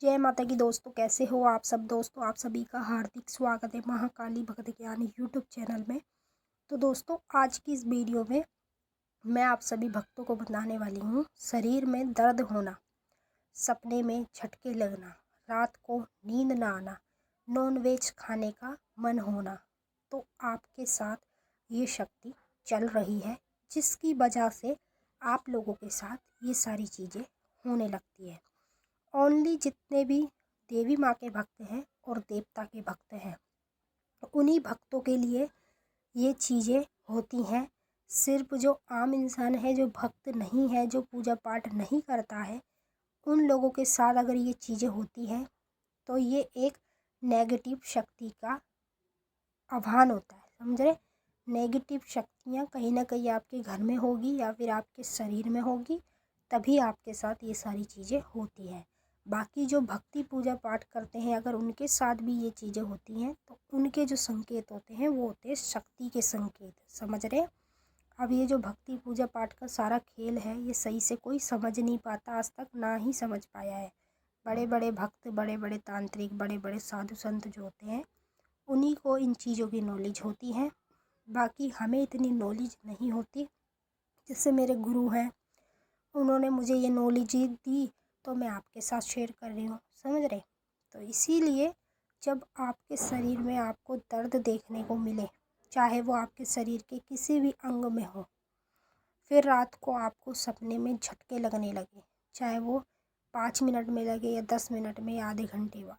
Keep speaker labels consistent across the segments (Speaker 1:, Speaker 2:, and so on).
Speaker 1: जय माता की दोस्तों, कैसे हो आप सब दोस्तों। आप सभी का हार्दिक स्वागत है महाकाली भक्त ज्ञान यूट्यूब चैनल में। तो दोस्तों, आज की इस वीडियो में मैं आप सभी भक्तों को बताने वाली हूँ शरीर में दर्द होना, सपने में झटके लगना, रात को नींद ना आना, नॉनवेज खाने का मन होना। तो आपके साथ ये शक्ति चल रही है, जिसकी वजह से आप लोगों के साथ ये सारी चीज़ें होने लगती है। ओनली जितने भी देवी माँ के भक्त हैं और देवता के भक्त हैं, उन्हीं भक्तों के लिए ये चीज़ें होती हैं। सिर्फ जो आम इंसान है, जो भक्त नहीं है, जो पूजा पाठ नहीं करता है, उन लोगों के साथ अगर ये चीज़ें होती हैं तो ये एक नेगेटिव शक्ति का आह्वान होता है। समझ रहे? नेगेटिव शक्तियाँ कहीं ना कहीं आपके घर में होगी या फिर आपके शरीर में होगी, तभी आपके साथ ये सारी चीज़ें होती हैं। बाकी जो भक्ति पूजा पाठ करते हैं, अगर उनके साथ भी ये चीज़ें होती हैं तो उनके जो संकेत होते हैं वो होते हैं शक्ति के संकेत। समझ रहे? अब ये जो भक्ति पूजा पाठ का सारा खेल है, ये सही से कोई समझ नहीं पाता, आज तक ना ही समझ पाया है। बड़े बड़े भक्त, बड़े बड़े तांत्रिक, बड़े बड़े साधु संत जो होते हैं, उन्हीं को इन चीज़ों की नॉलेज होती है। बाकी हमें इतनी नॉलेज नहीं होती। जैसे मेरे गुरु हैं, उन्होंने मुझे ये नॉलेज दी तो मैं आपके साथ शेयर कर रही हूँ। समझ रहे? तो इसीलिए जब आपके शरीर में आपको दर्द देखने को मिले, चाहे वो आपके शरीर के किसी भी अंग में हो, फिर रात को आपको सपने में झटके लगने लगे, चाहे वो 5 मिनट में लगे या 10 मिनट में या आधे घंटे बाद,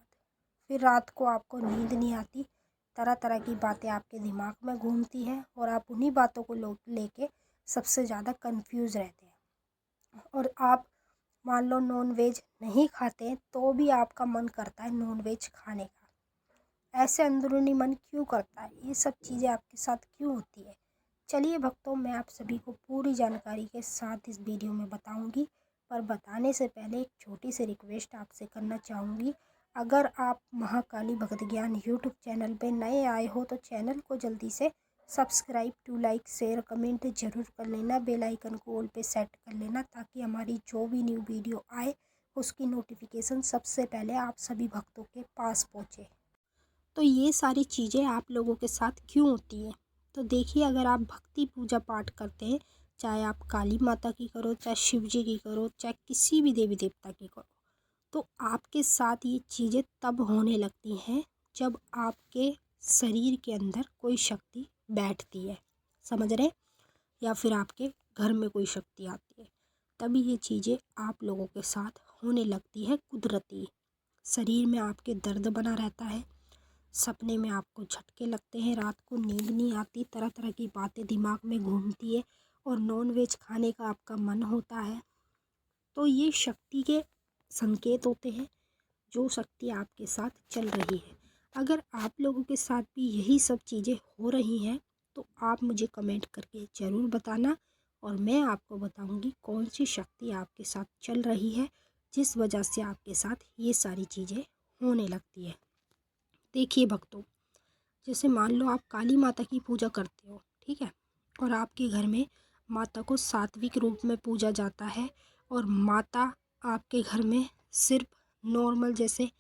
Speaker 1: फिर रात को आपको नींद नहीं आती, तरह तरह की बातें आपके दिमाग में घूमती हैं और आप उन्हीं बातों को लेके सबसे ज़्यादा कंफ्यूज रहते हैं। और आप मान लो नॉन वेज नहीं खाते तो भी आपका मन करता है नॉन वेज खाने का। ऐसे अंदरूनी मन क्यों करता है? ये सब चीज़ें आपके साथ क्यों होती है? चलिए भक्तों, मैं आप सभी को पूरी जानकारी के साथ इस वीडियो में बताऊंगी। पर बताने से पहले एक छोटी सी रिक्वेस्ट आपसे करना चाहूँगी। अगर आप महाकाली भक्त ज्ञान यूट्यूब चैनल पे नए आए हो तो चैनल को जल्दी से subscribe to like share comment ज़रूर कर लेना। बेल आइकन को ऑल पे सेट कर लेना, ताकि हमारी जो भी न्यू वीडियो आए उसकी नोटिफिकेशन सबसे पहले आप सभी भक्तों के पास पहुँचे। तो ये सारी चीज़ें आप लोगों के साथ क्यों होती हैं? तो देखिए, अगर आप भक्ति पूजा पाठ करते हैं, चाहे आप काली माता की करो, चाहे शिव जी की करो, चाहे किसी भी देवी देवता की करो, तो आपके साथ ये चीज़ें तब होने लगती हैं जब आपके शरीर के अंदर कोई शक्ति बैठती है। समझ रहे? या फिर आपके घर में कोई शक्ति आती है, तभी ये चीज़ें आप लोगों के साथ होने लगती है कुदरती। शरीर में आपके दर्द बना रहता है, सपने में आपको झटके लगते हैं, रात को नींद नहीं आती, तरह तरह की बातें दिमाग में घूमती है और नॉन वेज खाने का आपका मन होता है। तो ये शक्ति के संकेत होते हैं, जो शक्ति आपके साथ चल रही है। अगर आप लोगों के साथ भी यही सब चीज़ें हो रही हैं तो आप मुझे कमेंट करके ज़रूर बताना, और मैं आपको बताऊंगी कौन सी शक्ति आपके साथ चल रही है, जिस वजह से आपके साथ ये सारी चीज़ें होने लगती है। देखिए भक्तों, जैसे मान लो आप काली माता की पूजा करते हो, ठीक है, और आपके घर में माता को सात्विक रूप में पूजा जाता है, और माता आपके घर में सिर्फ नॉर्मल जैसे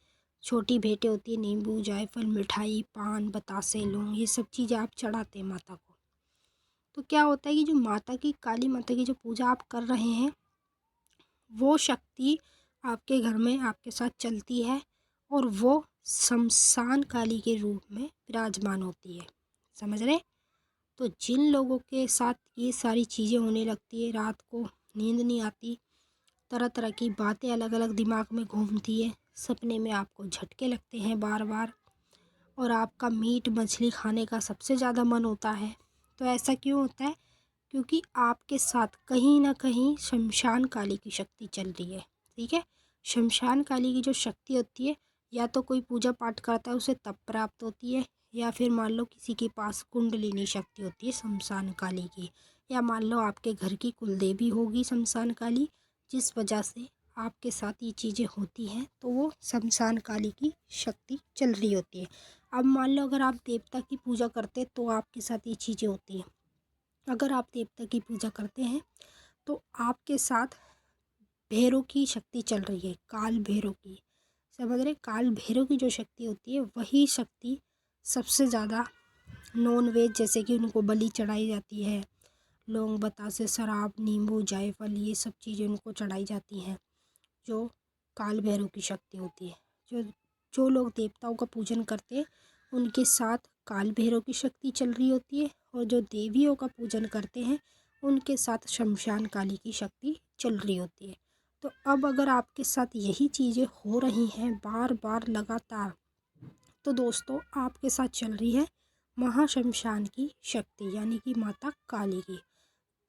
Speaker 1: छोटी भेंटें होती है, नींबू जायफल मिठाई पान बतासे लौंग, ये सब चीज़ें आप चढ़ाते हैं माता को। तो क्या होता है कि जो माता की काली माता की जो पूजा आप कर रहे हैं, वो शक्ति आपके घर में आपके साथ चलती है और वो शमशान काली के रूप में विराजमान होती है। समझ रहे? तो जिन लोगों के साथ ये सारी चीज़ें होने लगती है, रात को नींद नहीं आती, तरह तरह की बातें अलग अलग दिमाग में घूमती है, सपने में आपको झटके लगते हैं बार बार, और आपका मीट मछली खाने का सबसे ज़्यादा मन होता है, तो ऐसा क्यों होता है? क्योंकि आपके साथ कहीं ना कहीं शमशान काली की शक्ति चल रही है। ठीक है? शमशान काली की जो शक्ति होती है, या तो कोई पूजा पाठ करता है उसे तब प्राप्त होती है, या फिर मान लो किसी के पास कुंडलिनी शक्ति होती है शमशान काली की, या मान लो आपके घर की कुलदेवी होगी शमशान काली, जिस वजह से आपके साथ ये चीज़ें होती हैं, तो वो शमशान काली की शक्ति चल रही होती है। अब मान लो अगर आप देवता की पूजा करते तो आपके साथ ये चीज़ें होती हैं। अगर आप देवता की पूजा करते हैं तो आपके साथ भैरव की शक्ति चल रही है, काल भैरव की। समझ रहे। काल भैरव की जो शक्ति होती है वही शक्ति सबसे ज़्यादा नॉन वेज, जैसे कि उनको बलि चढ़ाई जाती है, लौंग बतासे, शराब, नींबू, जायफल, ये सब चीज़ें उनको चढ़ाई जाती हैं, जो काल भैरव की शक्ति होती है। जो जो लोग देवताओं का पूजन करते हैं उनके साथ काल भैरव की शक्ति चल रही होती है, और जो देवियों का पूजन करते हैं उनके साथ शमशान काली की शक्ति चल रही होती है। तो अब अगर आपके साथ यही चीज़ें हो रही हैं बार बार लगातार, तो दोस्तों आपके साथ चल रही है महाशमशान की शक्ति, यानी कि माता काली की।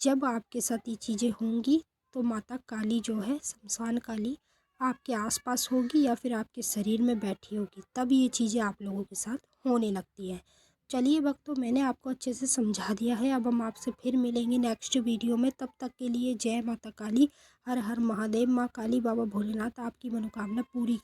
Speaker 1: जब आपके साथ ये चीज़ें होंगी तो माता काली जो है, शमशान काली, आपके आसपास होगी या फिर आपके शरीर में बैठी होगी, तब ये चीज़ें आप लोगों के साथ होने लगती है। चलिए भक्तों, मैंने आपको अच्छे से समझा दिया है। अब हम आपसे फिर मिलेंगे नेक्स्ट वीडियो में। तब तक के लिए जय माता काली, हर हर महादेव। माँ काली, बाबा भोलेनाथ आपकी मनोकामना पूरी